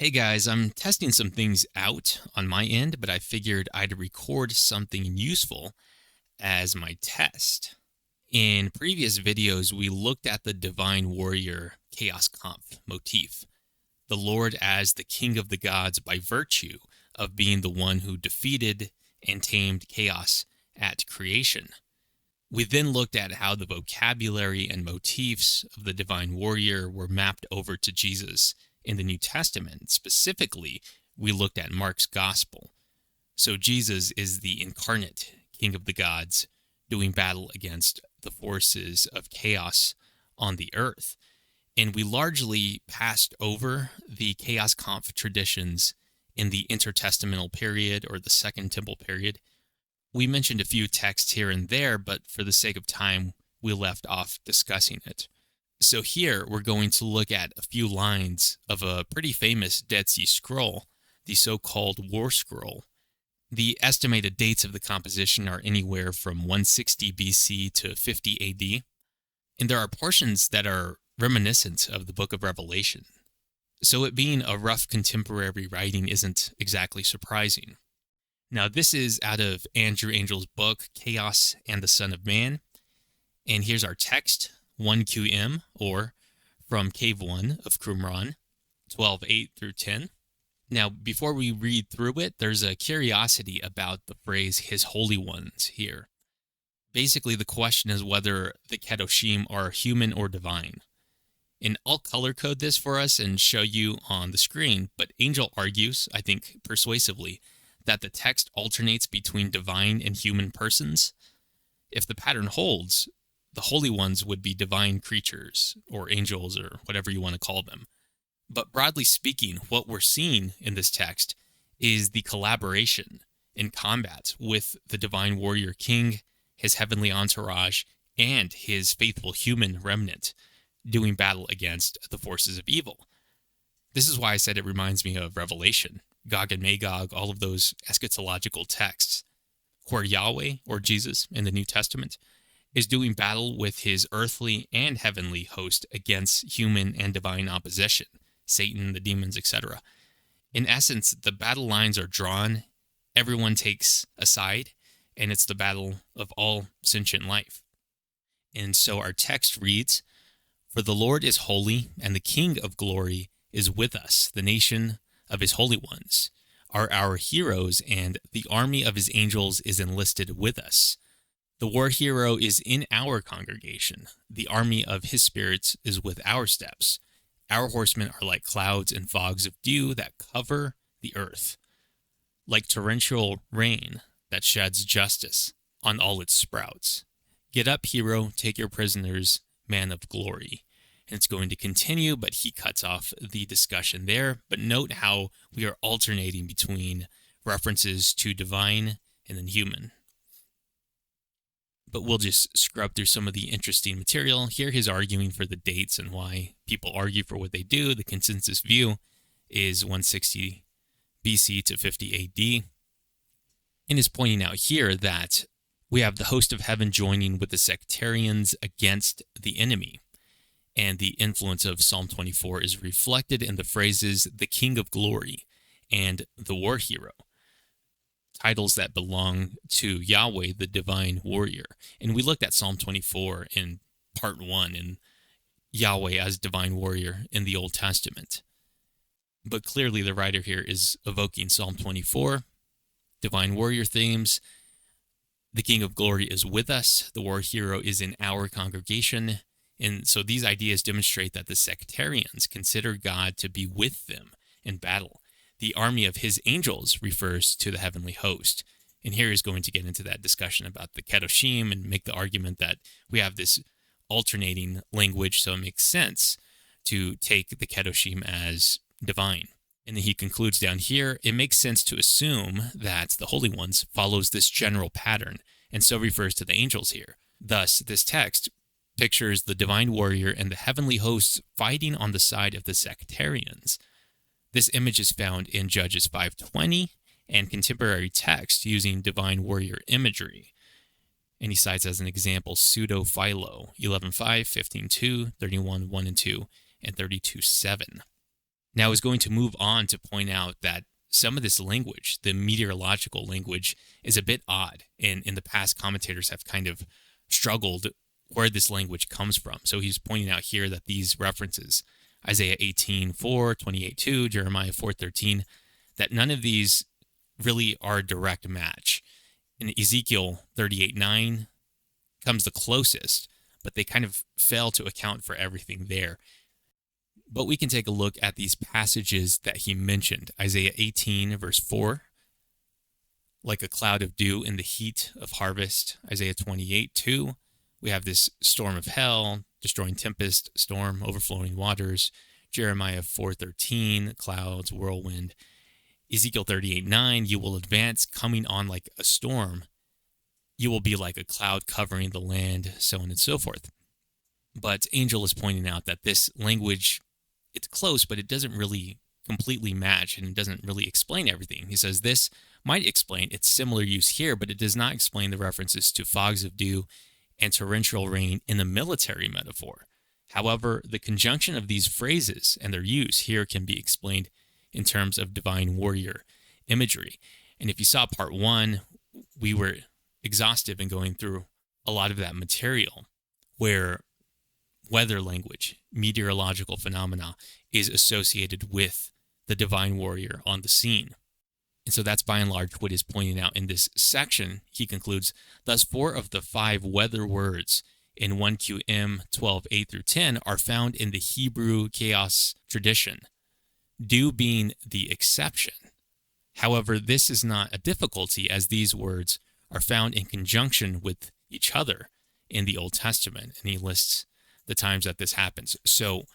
Hey guys, I'm testing some things out on my end, but I figured I'd record something useful as my test. In previous videos, we looked at the Divine Warrior Chaos Kampf motif, the Lord as the King of the Gods by virtue of being the one who defeated and tamed chaos at creation. We then looked at how the vocabulary and motifs of the Divine Warrior were mapped over to Jesus in the New Testament. Specifically, we looked at Mark's Gospel. So Jesus is the incarnate King of the Gods doing battle against the forces of chaos on the earth. And we largely passed over the Chaos Kampf traditions in the intertestamental period or the Second Temple period. We mentioned a few texts here and there, but for the sake of time, we left off discussing it. So here we're going to look at a few lines of a pretty famous Dead Sea Scroll, the so-called War Scroll. The estimated dates of the composition are anywhere from 160 BC to 50 AD, and there are portions that are reminiscent of the Book of Revelation. So it being a rough contemporary writing isn't exactly surprising. Now, this is out of Andrew Angel's book, Chaos and the Son of Man. And here's our text, 1QM, or from Cave 1 of Qumran, 12:8 through 10. Now, before we read through it, there's a curiosity about the phrase, his holy ones, here. Basically, the question is whether the Kedoshim are human or divine. And I'll color code this for us and show you on the screen, but Angel argues, I think persuasively, that the text alternates between divine and human persons. If the pattern holds, the holy ones would be divine creatures, or angels, or whatever you want to call them. But broadly speaking, what we're seeing in this text is the collaboration in combat with the divine warrior king, his heavenly entourage, and his faithful human remnant doing battle against the forces of evil. This is why I said it reminds me of Revelation. Gog and Magog, all of those eschatological texts, where Yahweh, or Jesus in the New Testament, is doing battle with his earthly and heavenly host against human and divine opposition, Satan, the demons, etc. In essence, the battle lines are drawn, everyone takes a side, and it's the battle of all sentient life. And so our text reads, "For the Lord is holy, and the King of glory is with us. The nation of his holy ones are our heroes, and the army of his angels is enlisted with us. The war hero is in our congregation. The army of his spirits is with our steps. Our horsemen are like clouds and fogs of dew that cover the earth, like torrential rain that sheds justice on all its sprouts. Get up, hero, take your prisoners, man of glory." And it's going to continue, but he cuts off the discussion there. But note how we are alternating between references to divine and then human. But we'll just scrub through some of the interesting material. Here he's arguing for the dates and why people argue for what they do. The consensus view is 160 BC to 50 AD. And is pointing out here that we have the host of heaven joining with the sectarians against the enemy. And the influence of Psalm 24 is reflected in the phrases, the King of Glory and the War Hero, titles that belong to Yahweh, the Divine Warrior. And we looked at Psalm 24 in part 1 and Yahweh as Divine Warrior in the Old Testament. But clearly the writer here is evoking Psalm 24, Divine Warrior themes. The King of Glory is with us. The War Hero is in our congregation. And so these ideas demonstrate that the sectarians consider God to be with them in battle. The army of his angels refers to the heavenly host. And here he's going to get into that discussion about the Kedoshim and make the argument that we have this alternating language, so it makes sense to take the Kedoshim as divine. And then he concludes down here, it makes sense to assume that the Holy Ones follows this general pattern, and so refers to the angels here. Thus, this text pictures the divine warrior and the heavenly hosts fighting on the side of the sectarians. This image is found in Judges 5:20 and contemporary text using divine warrior imagery. And he cites as an example Pseudo-Philo, 11:5, 15:2, 31:1 and 2, and 32:7. Now, I was going to move on to point out that some of this language, the meteorological language, is a bit odd. And in the past, commentators have kind of struggled where this language comes from. So he's pointing out here that these references, Isaiah 18:4, 28:2, Jeremiah 4:13, that none of these really are a direct match. In Ezekiel 38:9 comes the closest, but they kind of fail to account for everything there. But we can take a look at these passages that he mentioned. Isaiah 18, verse 4, like a cloud of dew in the heat of harvest. Isaiah 28:2, we have this storm of hell, destroying tempest, storm, overflowing waters. Jeremiah 4:13, clouds, whirlwind. Ezekiel 38:9, you will advance, coming on like a storm. You will be like a cloud covering the land, so on and so forth. But Angel is pointing out that this language, it's close, but it doesn't really completely match, and it doesn't really explain everything. He says this might explain its similar use here, but it does not explain the references to fogs of dew and torrential rain in the military metaphor. However, the conjunction of these phrases and their use here can be explained in terms of divine warrior imagery. And if you saw part 1, we were exhaustive in going through a lot of that material where weather language, meteorological phenomena, is associated with the divine warrior on the scene. And so that's by and large what is pointing out in this section. He concludes, thus 4 of the 5 weather words in 1QM 12:8 through 10 are found in the Hebrew chaos tradition, dew being the exception. However, this is not a difficulty, as these words are found in conjunction with each other in the Old Testament, and he lists the times that this happens. So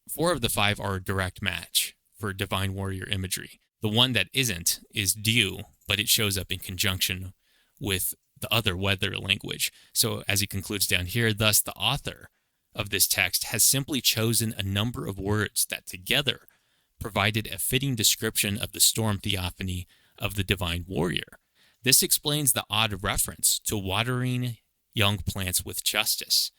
4 of the 5 are a direct match for divine warrior imagery. The one that isn't is dew, but it shows up in conjunction with the other weather language. So as he concludes down here, thus the author of this text has simply chosen a number of words that together provided a fitting description of the storm theophany of the divine warrior. This explains the odd reference to watering young plants with justice.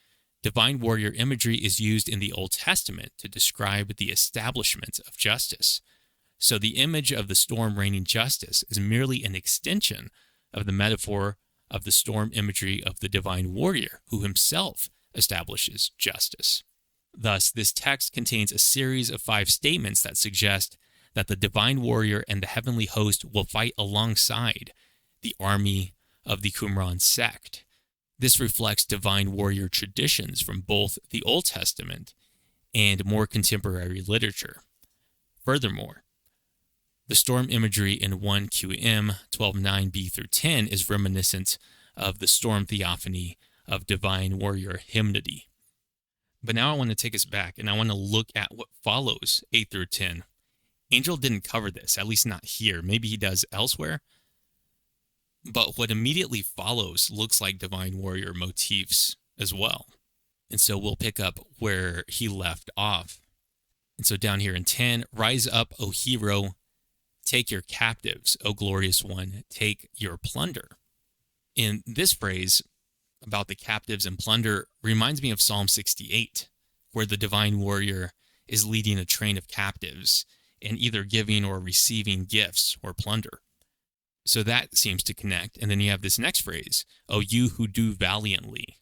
Divine warrior imagery is used in the Old Testament to describe the establishment of justice. So the image of the storm raining justice is merely an extension of the metaphor of the storm imagery of the divine warrior who himself establishes justice. Thus, this text contains a series of 5 statements that suggest that the divine warrior and the heavenly host will fight alongside the army of the Qumran sect. This reflects divine warrior traditions from both the Old Testament and more contemporary literature. Furthermore, the storm imagery in 1QM 12:9b through 10 is reminiscent of the storm theophany of divine warrior hymnody. But now I want to take us back, and I want to look at what follows 8 through 10. Angel didn't cover this, at least not here. Maybe he does elsewhere. But what immediately follows looks like divine warrior motifs as well. And so we'll pick up where he left off. And so down here in 10, rise up, O hero, take your captives, O glorious one, take your plunder. In this phrase about the captives and plunder reminds me of Psalm 68, where the divine warrior is leading a train of captives and either giving or receiving gifts or plunder. So that seems to connect. And then you have this next phrase, O you who do valiantly,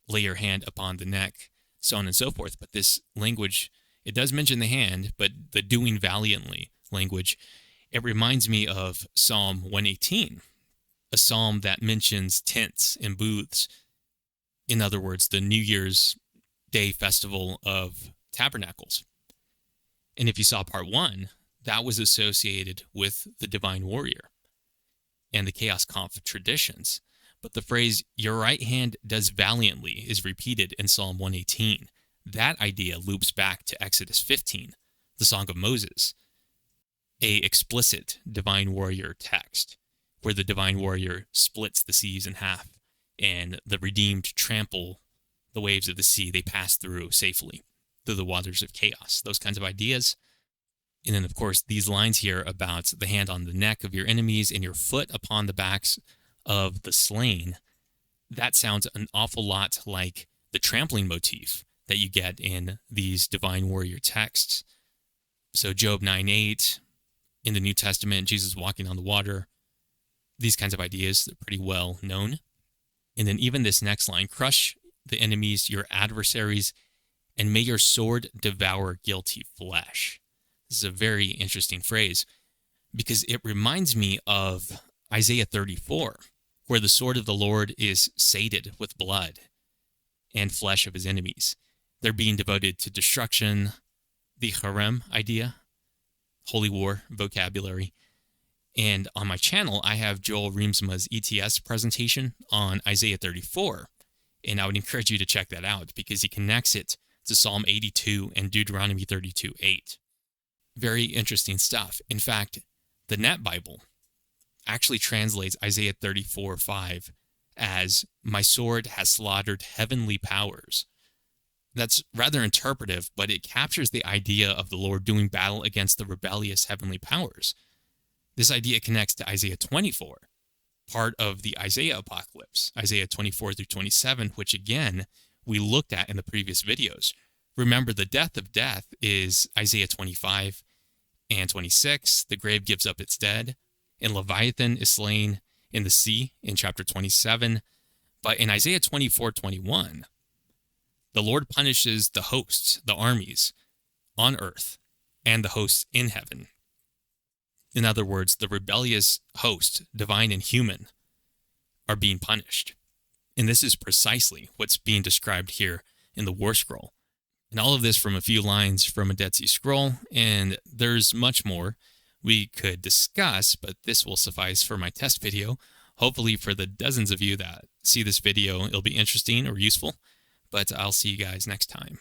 lay your hand upon the neck, so on and so forth. But this language, it does mention the hand, but the doing valiantly language, it reminds me of Psalm 118, a psalm that mentions tents and booths. In other words, the New Year's Day festival of tabernacles. And if you saw part 1, that was associated with the divine warrior and the chaos conf traditions. But the phrase, your right hand does valiantly, is repeated in Psalm 118. That idea loops back to Exodus 15, the Song of Moses, a explicit divine warrior text where the divine warrior splits the seas in half and the redeemed trample the waves of the sea. They pass through safely through the waters of chaos, those kinds of ideas. And then, of course, these lines here about the hand on the neck of your enemies and your foot upon the backs of the slain, that sounds an awful lot like the trampling motif that you get in these divine warrior texts. So Job 9:8, in the New Testament, Jesus walking on the water, these kinds of ideas, they're pretty well known. And then even this next line, crush the enemies, your adversaries, and may your sword devour guilty flesh. This is a very interesting phrase because it reminds me of Isaiah 34, where the sword of the Lord is sated with blood and flesh of his enemies. They're being devoted to destruction, the harem idea, holy war vocabulary. And on my channel, I have Joel Reemsma's ETS presentation on Isaiah 34. And I would encourage you to check that out because he connects it to Psalm 82 and Deuteronomy 32:8. Very interesting stuff. In fact, the Net Bible actually translates Isaiah 34:5 as, my sword has slaughtered heavenly powers. That's rather interpretive, but it captures the idea of the Lord doing battle against the rebellious heavenly powers. This idea connects to Isaiah 24, part of the Isaiah apocalypse, Isaiah 24 through 27, which again, we looked at in the previous videos. Remember, the death of death is Isaiah 25 and 26. The grave gives up its dead, and Leviathan is slain in the sea in chapter 27. But in Isaiah 24:21, the Lord punishes the hosts, the armies on earth, and the hosts in heaven. In other words, the rebellious host, divine and human, are being punished. And this is precisely what's being described here in the War Scroll. And all of this from a few lines from a Dead Sea Scroll, and there's much more we could discuss, but this will suffice for my test video. Hopefully for the dozens of you that see this video, it'll be interesting or useful, but I'll see you guys next time.